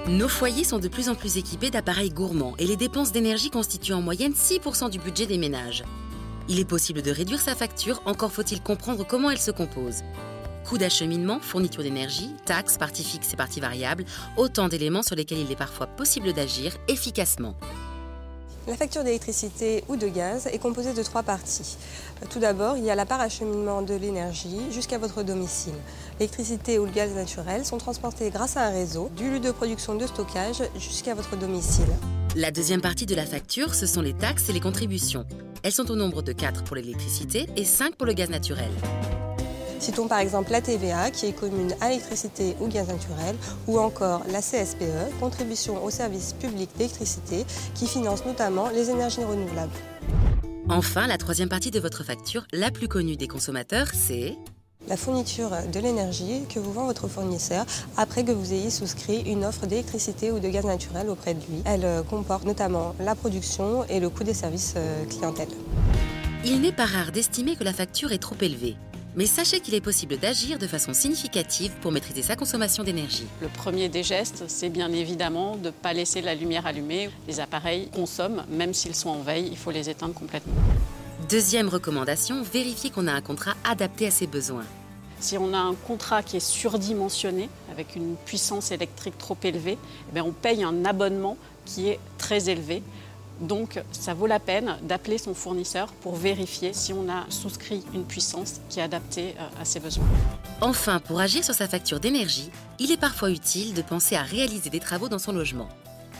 Nos foyers sont de plus en plus équipés d'appareils gourmands et les dépenses d'énergie constituent en moyenne 6% du budget des ménages. Il est possible de réduire sa facture, encore faut-il comprendre comment elle se compose. Coût d'acheminement, fourniture d'énergie, taxes, parties fixes et parties variables, autant d'éléments sur lesquels il est parfois possible d'agir efficacement. La facture d'électricité ou de gaz est composée de 3 parties. Tout d'abord, il y a la part acheminement de l'énergie jusqu'à votre domicile. L'électricité ou le gaz naturel sont transportés grâce à un réseau du lieu de production de stockage jusqu'à votre domicile. La deuxième partie de la facture, ce sont les taxes et les contributions. Elles sont au nombre de 4 pour l'électricité et 5 pour le gaz naturel. Citons par exemple la TVA qui est commune à l'électricité ou gaz naturel, ou encore la CSPE, contribution au service public d'électricité, qui finance notamment les énergies renouvelables. Enfin, la troisième partie de votre facture, la plus connue des consommateurs, c'est la fourniture de l'énergie que vous vend votre fournisseur après que vous ayez souscrit une offre d'électricité ou de gaz naturel auprès de lui. Elle comporte notamment la production et le coût des services clientèle. Il n'est pas rare d'estimer que la facture est trop élevée. Mais sachez qu'il est possible d'agir de façon significative pour maîtriser sa consommation d'énergie. Le premier des gestes, c'est bien évidemment de ne pas laisser la lumière allumée. Les appareils consomment, même s'ils sont en veille, il faut les éteindre complètement. Deuxième recommandation, vérifiez qu'on a un contrat adapté à ses besoins. Si on a un contrat qui est surdimensionné, avec une puissance électrique trop élevée, on paye un abonnement qui est très élevé. Donc, ça vaut la peine d'appeler son fournisseur pour vérifier si on a souscrit une puissance qui est adaptée à ses besoins. Enfin, pour agir sur sa facture d'énergie, il est parfois utile de penser à réaliser des travaux dans son logement.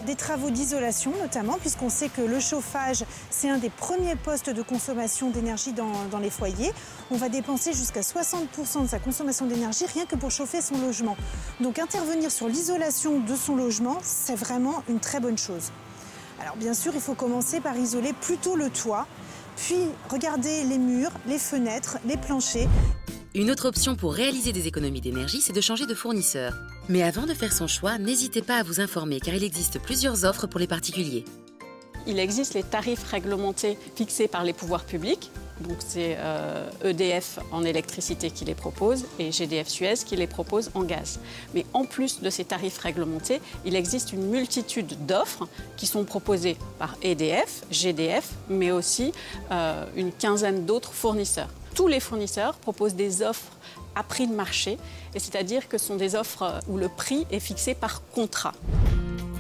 Des travaux d'isolation notamment, puisqu'on sait que le chauffage, c'est un des premiers postes de consommation d'énergie dans les foyers. On va dépenser jusqu'à 60% de sa consommation d'énergie rien que pour chauffer son logement. Donc intervenir sur l'isolation de son logement, c'est vraiment une très bonne chose. Alors bien sûr, il faut commencer par isoler plutôt le toit, puis regarder les murs, les fenêtres, les planchers. Une autre option pour réaliser des économies d'énergie, c'est de changer de fournisseur. Mais avant de faire son choix, n'hésitez pas à vous informer car il existe plusieurs offres pour les particuliers. Il existe les tarifs réglementés fixés par les pouvoirs publics. Donc c'est EDF en électricité qui les propose et GDF Suez qui les propose en gaz. Mais en plus de ces tarifs réglementés, il existe une multitude d'offres qui sont proposées par EDF, GDF, mais aussi une quinzaine d'autres fournisseurs. Tous les fournisseurs proposent des offres à prix de marché, et c'est-à-dire que ce sont des offres où le prix est fixé par contrat.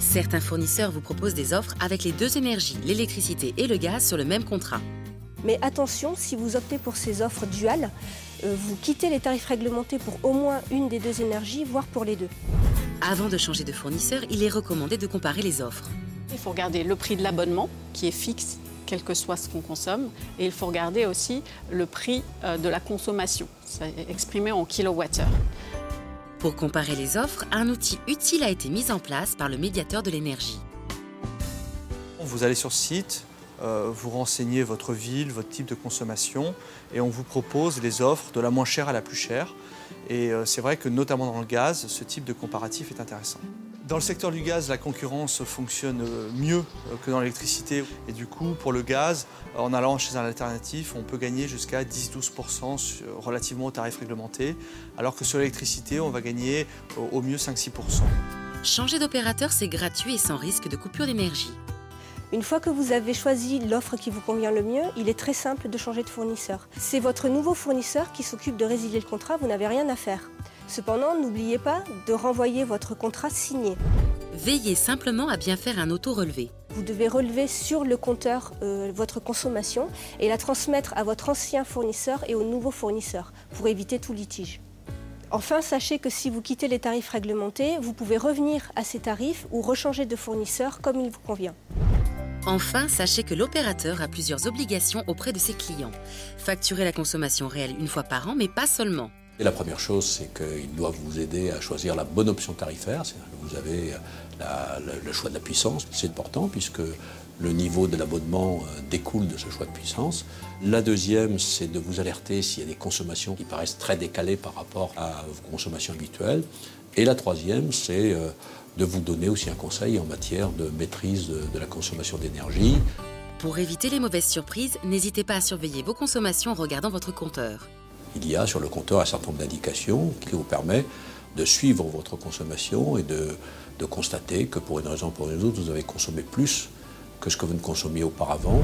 Certains fournisseurs vous proposent des offres avec les deux énergies, l'électricité et le gaz, sur le même contrat. Mais attention, si vous optez pour ces offres duales, vous quittez les tarifs réglementés pour au moins une des deux énergies, voire pour les deux. Avant de changer de fournisseur, il est recommandé de comparer les offres. Il faut regarder le prix de l'abonnement, qui est fixe, quel que soit ce qu'on consomme. Et il faut regarder aussi le prix de la consommation, exprimé en kilowattheure. Pour comparer les offres, un outil utile a été mis en place par le médiateur de l'énergie. Vous allez sur ce site, vous renseignez votre ville, votre type de consommation et on vous propose les offres de la moins chère à la plus chère. Et c'est vrai que notamment dans le gaz, ce type de comparatif est intéressant. Dans le secteur du gaz, la concurrence fonctionne mieux que dans l'électricité. Et du coup, pour le gaz, en allant chez un alternatif, on peut gagner jusqu'à 10-12% relativement aux tarifs réglementés, alors que sur l'électricité, on va gagner au mieux 5-6%. Changer d'opérateur, c'est gratuit et sans risque de coupure d'énergie. Une fois que vous avez choisi l'offre qui vous convient le mieux, il est très simple de changer de fournisseur. C'est votre nouveau fournisseur qui s'occupe de résilier le contrat, vous n'avez rien à faire. Cependant, n'oubliez pas de renvoyer votre contrat signé. Veillez simplement à bien faire un auto-relevé. Vous devez relever sur le compteur votre consommation et la transmettre à votre ancien fournisseur et au nouveau fournisseur pour éviter tout litige. Enfin, sachez que si vous quittez les tarifs réglementés, vous pouvez revenir à ces tarifs ou rechanger de fournisseur comme il vous convient. Enfin, sachez que l'opérateur a plusieurs obligations auprès de ses clients. Facturer la consommation réelle une fois par an, mais pas seulement. Et la première chose, c'est qu'ils doivent vous aider à choisir la bonne option tarifaire. C'est-à-dire que vous avez le choix de la puissance. C'est important puisque le niveau de l'abonnement découle de ce choix de puissance. La deuxième, c'est de vous alerter s'il y a des consommations qui paraissent très décalées par rapport à vos consommations habituelles. Et la troisième, c'est de vous donner aussi un conseil en matière de maîtrise de la consommation d'énergie. Pour éviter les mauvaises surprises, n'hésitez pas à surveiller vos consommations en regardant votre compteur. Il y a sur le compteur un certain nombre d'indications qui vous permettent de suivre votre consommation et de constater que pour une raison ou pour une autre, vous avez consommé plus que ce que vous ne consommiez auparavant.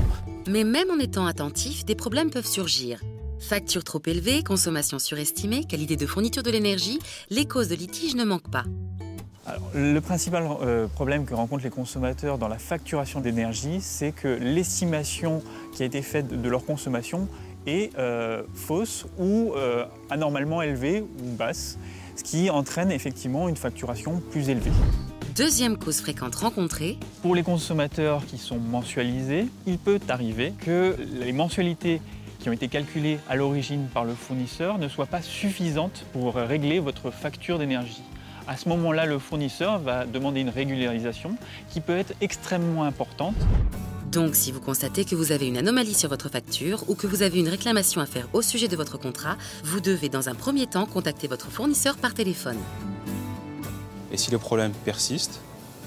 Mais même en étant attentif, des problèmes peuvent surgir. Factures trop élevées, consommation surestimée, qualité de fourniture de l'énergie, les causes de litige ne manquent pas. Alors, le principal problème que rencontrent les consommateurs dans la facturation d'énergie, c'est que l'estimation qui a été faite de leur consommation est fausse ou anormalement élevée ou basse, ce qui entraîne effectivement une facturation plus élevée. Deuxième cause fréquente rencontrée. Pour les consommateurs qui sont mensualisés, il peut arriver que les mensualités qui ont été calculées à l'origine par le fournisseur ne soient pas suffisantes pour régler votre facture d'énergie. À ce moment-là, le fournisseur va demander une régularisation qui peut être extrêmement importante. Donc, si vous constatez que vous avez une anomalie sur votre facture ou que vous avez une réclamation à faire au sujet de votre contrat, vous devez dans un premier temps contacter votre fournisseur par téléphone. Et si le problème persiste,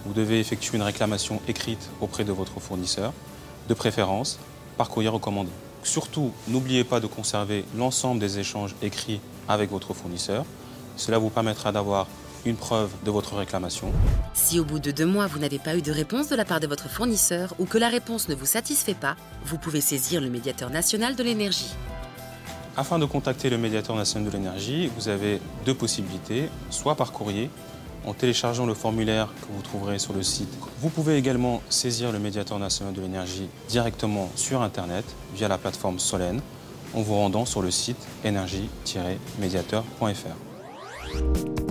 vous devez effectuer une réclamation écrite auprès de votre fournisseur, de préférence par courrier recommandé. Surtout, n'oubliez pas de conserver l'ensemble des échanges écrits avec votre fournisseur. Cela vous permettra d'avoir une preuve de votre réclamation. Si au bout de 2 mois, vous n'avez pas eu de réponse de la part de votre fournisseur ou que la réponse ne vous satisfait pas, vous pouvez saisir le médiateur national de l'énergie. Afin de contacter le médiateur national de l'énergie, vous avez 2 possibilités, soit par courrier, en téléchargeant le formulaire que vous trouverez sur le site. Vous pouvez également saisir le médiateur national de l'énergie directement sur Internet via la plateforme Solène en vous rendant sur le site énergie-médiateur.fr.